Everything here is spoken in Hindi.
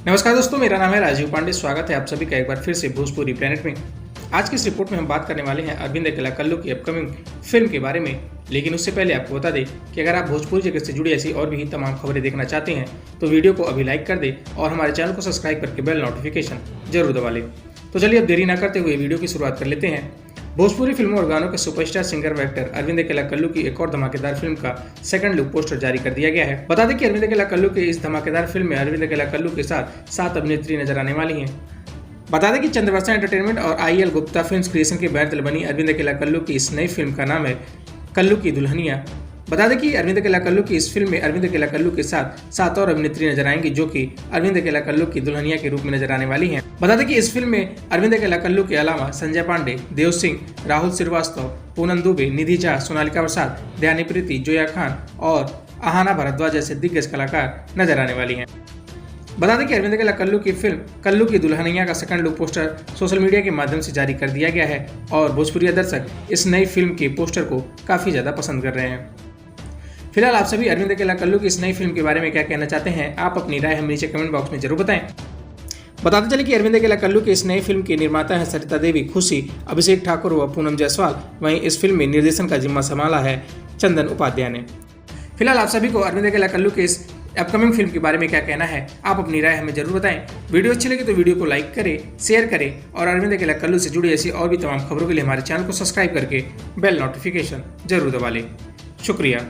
नमस्कार दोस्तों, मेरा नाम है राजीव पांडे। स्वागत है आप सभी का एक बार फिर से भोजपुरी प्लेनेट में। आज की इस रिपोर्ट में हम बात करने वाले हैं अरविंद अकेला कल्लू की अपकमिंग फिल्म के बारे में। लेकिन उससे पहले आपको बता दें कि अगर आप भोजपुरी जगत से जुड़ी ऐसी और भी तमाम खबरें देखना चाहते हैं तो वीडियो को अभी लाइक कर दें और हमारे चैनल को सब्सक्राइब करके बेल नोटिफिकेशन जरूर दबा लें। तो चलिए अब देरी न करते हुए वीडियो की शुरुआत कर लेते हैं। भोजपुरी फिल्मों और गानों के सुपरस्टार सिंगर व एक्टर अरविंद अकेला कल्लू की एक और धमाकेदार फिल्म का सेकंड लुक पोस्टर जारी कर दिया गया है। बता दें कि अरविंद अकेला कल्लू के इस धमाकेदार फिल्म में अरविंद अकेला कल्लू के साथ 7 अभिनेत्री नजर आने वाली हैं। बता दें कि चंद्रवर्षा एंटरटेनमेंट और IL गुप्ता फिल्म्स क्रिएशन के बैनर तले बनी अरविंद अकेला कल्लू की इस नई फिल्म का नाम है कल्लू की दुल्हनिया। बता दें कि अरविंद अकेला कल्लू की इस फिल्म में अरविंद अकेला कल्लू के साथ 7 और अभिनेत्री नजर आएंगी, जो कि अरविंद अकेला कल्लू की दुल्हनिया के रूप में नजर आने वाली हैं। बता दें कि इस फिल्म में अरविंद अकेला कल्लू के अलावा संजय पांडे, देव सिंह, राहुल श्रीवास्तव, पूनम दुबे, निधि झा, सोनालिका प्रसाद, दयानी प्रीति, जोया खान और आहाना भारद्वाज जैसे दिग्गज कलाकार नजर आने वाली हैं। बता दें कि अरविंद अकेला कल्लू की फिल्म कल्लू की दुल्हनिया का second look poster social media के माध्यम से जारी कर दिया गया है और भोजपुरी दर्शक इस नई फिल्म के पोस्टर को काफी ज्यादा पसंद कर रहे हैं। फिलहाल आप सभी अरविंद अकेला कल्लू की इस नई फिल्म के बारे में क्या कहना चाहते हैं? आप अपनी राय हमें नीचे कमेंट बॉक्स में जरूर बताएं। बताते चले कि अरविंद अकेला कल्लू की इस नई फिल्म के निर्माता हैं सरिता देवी, खुशी, अभिषेक ठाकुर व पूनम जायसवाल। वहीं इस फिल्म में निर्देशन का जिम्मा संभाला है चंदन उपाध्याय ने। फिलहाल आप सभी को अरविंद अकेला कल्लू के इस अपकमिंग फिल्म के बारे में क्या कहना है? आप अपनी राय हमें जरूर बताएं। वीडियो अच्छी लगी तो वीडियो को लाइक करें, शेयर करें और अरविंद अकेला कल्लू से जुड़ी ऐसी और भी तमाम खबरों के लिए हमारे चैनल को सब्सक्राइब करके बेल नोटिफिकेशन जरूर दबा लें। शुक्रिया।